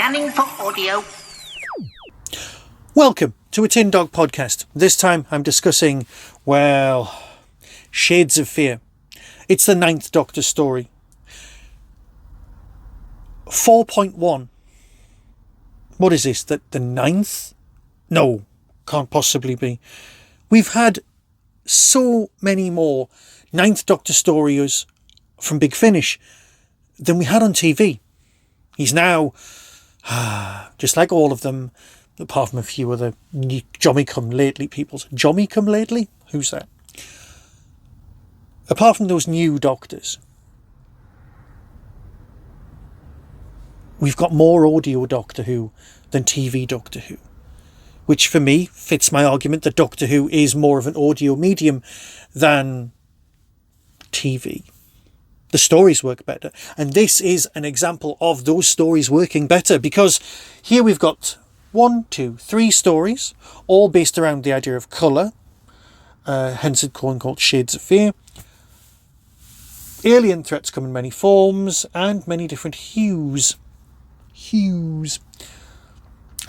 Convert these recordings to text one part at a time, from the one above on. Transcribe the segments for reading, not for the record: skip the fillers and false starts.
Scanning for audio. Welcome to a Tin Dog podcast. This time I'm discussing, well, Shades of Fear. It's the 9th Doctor story. 4.1. What is this? The 9th? No, can't possibly be. We've had so many more 9th Doctor stories from Bigfinish than we had on TV. He's now, just like all of them, apart from a few other jommy-come-lately people. Jommy-come-lately? Who's that? Apart from those new Doctors, we've got more audio Doctor Who than TV Doctor Who, which for me fits my argument that Doctor Who is more of an audio medium than TV. The stories work better, and this is an example of those stories working better, because here we've got 1, 2, 3 stories, all based around the idea of colour, hence it's called Shades of Fear. Alien threats come in many forms and many different hues.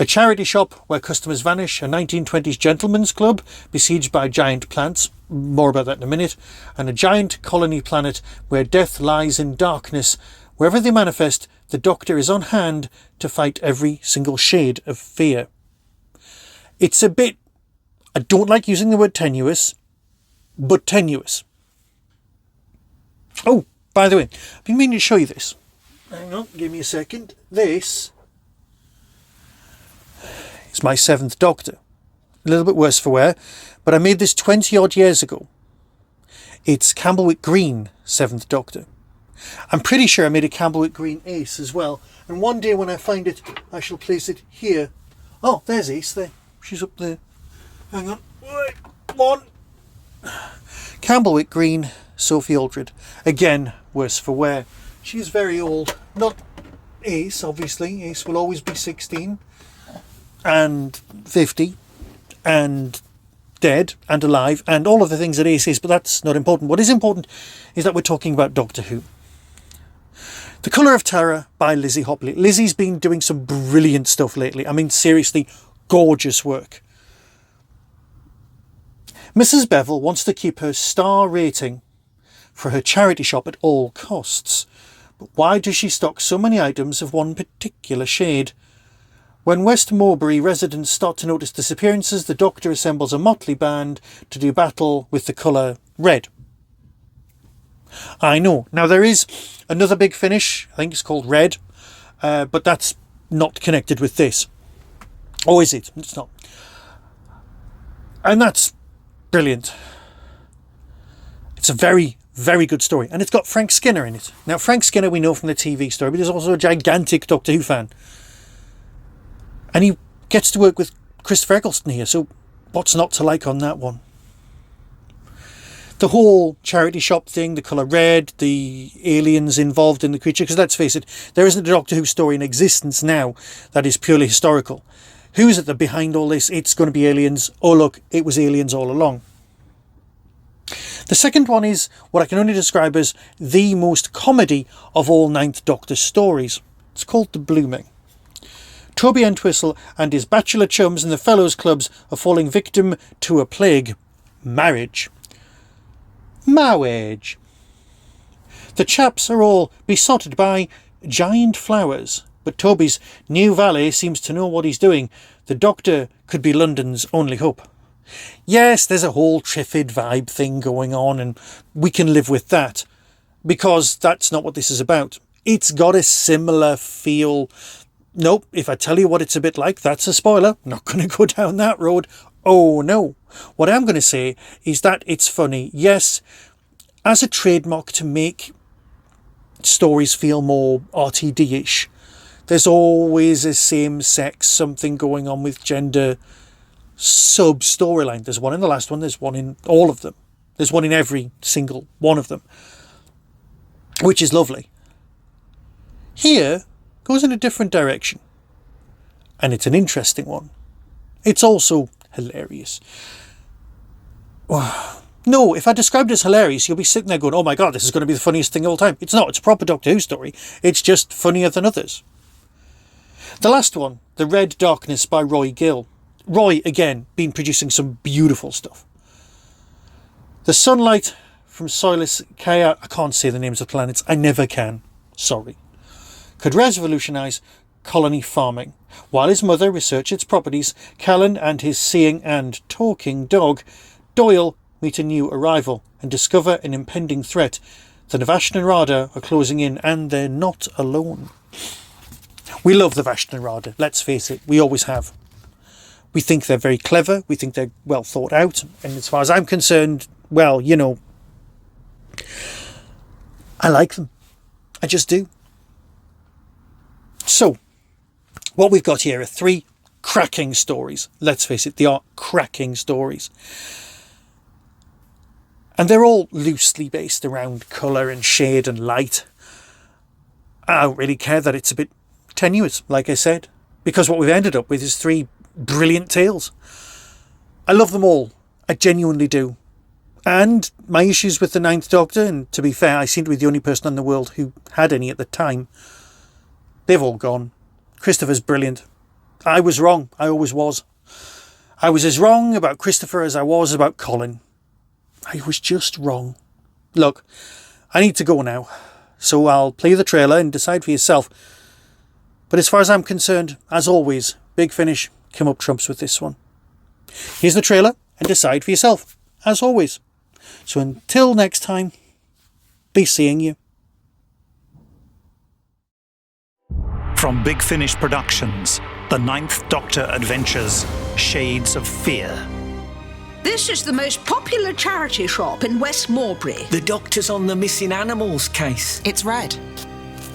A charity shop where customers vanish, a 1920s gentleman's club besieged by giant plants, more about that in a minute, and a giant colony planet where death lies in darkness. Wherever they manifest, the Doctor is on hand to fight every single shade of fear. It's a bit, I don't like using the word tenuous, but tenuous. Oh, by the way, I've been meaning to show you this. Hang on, give me a second. This is my 7th Doctor. A little bit worse for wear, but I made this 20 odd years ago. It's Camberwick Green 7th Doctor. I'm pretty sure I made a Camberwick Green Ace as well, and one day when I find it I shall place it here. Oh, there's Ace there. She's up there. Hang on. Wait, come on. Camberwick Green, Sophie Aldred. Again, worse for wear. She's very old. Not Ace, obviously. Ace will always be 16 and 50 and dead and alive and all of the things that Ace is, but that's not important. What is important is that we're talking about Doctor Who. The Colour of Terror by Lizzie Hopley. Lizzie's been doing some brilliant stuff lately. I mean, seriously, gorgeous work. Mrs. Bevell wants to keep her star rating for her charity shop at all costs. But why does she stock so many items of one particular shade? When West Morebry residents start to notice disappearances, the Doctor assembles a motley band to do battle with the colour red. I know. Now there is another bigfinish, I think it's called Red, but that's not connected with this. Or is it? It's not. And that's brilliant. It's a very, very good story. And it's got Frank Skinner in it. Now Frank Skinner we know from the TV story, but he's also a gigantic Doctor Who fan. And he gets to work with Christopher Eccleston here, so what's not to like on that one? The whole charity shop thing, the colour red, the aliens involved in the creature, because let's face it, there isn't a Doctor Who story in existence now that is purely historical. Who's at the behind all this? It's going to be aliens. Oh look, it was aliens all along. The second one is what I can only describe as the most comedy of all 9th Doctor stories. It's called The Blooming. Toby Entwhistle and his bachelor chums in the Fellows Clubs are falling victim to a plague. Marriage. The chaps are all besotted by giant flowers, but Toby's new valet seems to know what he's doing. The Doctor could be London's only hope. Yes, there's a whole Triffid vibe thing going on, and we can live with that, because that's not what this is about. It's got a similar feel. Nope, if I tell you what it's a bit like, that's a spoiler. Not going to go down that road. Oh no. What I'm going to say is that it's funny. Yes, as a trademark to make stories feel more RTD-ish, there's always a same-sex something going on with gender sub-storyline. There's one in the last one, there's one in all of them. There's one in every single one of them, which is lovely. Here goes in a different direction, and it's an interesting one. It's also hilarious. No, if I described it as hilarious, you'll be sitting there going, oh my god, this is going to be the funniest thing of all time. It's not. It's a proper Doctor Who story. It's just funnier than others. The last one, The Red Darkness by Roy Gill. Roy, again, been producing some beautiful stuff. The Sunlight from Solis Kea, I can't say the names of planets, I never can, sorry, could revolutionise colony farming. While his mother researched its properties, Callan and his seeing and talking dog, Doyle, meet a new arrival and discover an impending threat. The Vashtarada are closing in, and they're not alone. We love the Vashtarada, let's face it, we always have. We think they're very clever, we think they're well thought out, and as far as I'm concerned, well, you know, I like them. I just do. So, what we've got here are 3 cracking stories. Let's face it, they are cracking stories. And they're all loosely based around colour and shade and light. I don't really care that it's a bit tenuous, like I said, because what we've ended up with is 3 brilliant tales. I love them all. I genuinely do. And my issues with the Ninth Doctor, and to be fair, I seem to be the only person in the world who had any at the time, they've all gone. Christopher's brilliant. I was wrong. I always was. I was as wrong about Christopher as I was about Colin. I was just wrong. Look, I need to go now, so I'll play the trailer and decide for yourself. But as far as I'm concerned, as always, Big Finish come up trumps with this one. Here's the trailer and decide for yourself, as always. So until next time, be seeing you. From Big Finish Productions, The Ninth Doctor Adventures, Shades of Fear. This is the most popular charity shop in West Morebry. The Doctor's on the missing animals case. It's red.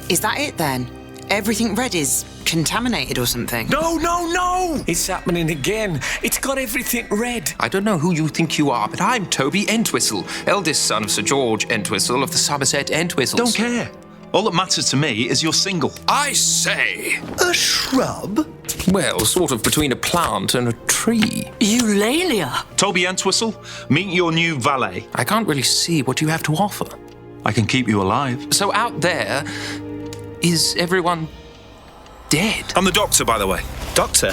Is that it then? Everything red is contaminated or something? No! It's happening again. It's got everything red. I don't know who you think you are, but I'm Toby Entwhistle, eldest son of Sir George Entwhistle of the Somerset Entwhistles. Don't care. All that matters to me is you're single. I say! A shrub? Well, sort of between a plant and a tree. Eulalia. Toby Entwhistle, meet your new valet. I can't really see what you have to offer. I can keep you alive. So out there, is everyone dead? I'm the Doctor, by the way. Doctor?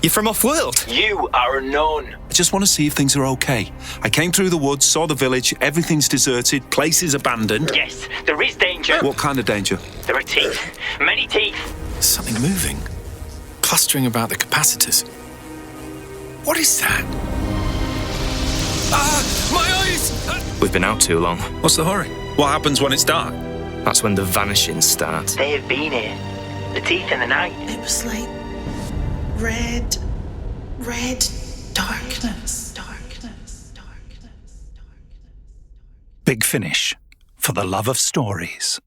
You're from off-world? You are unknown. I just want to see if things are okay. I came through the woods, saw the village, everything's deserted, places abandoned. Yes, there is danger. What kind of danger? There are teeth. Many teeth. Something moving. Clustering about the capacitors. What is that? Ah, my eyes! We've been out too long. What's the hurry? What happens when it's dark? That's when the vanishings start. They have been here. The teeth in the night. It was like red darkness. Big Finish, for the love of stories.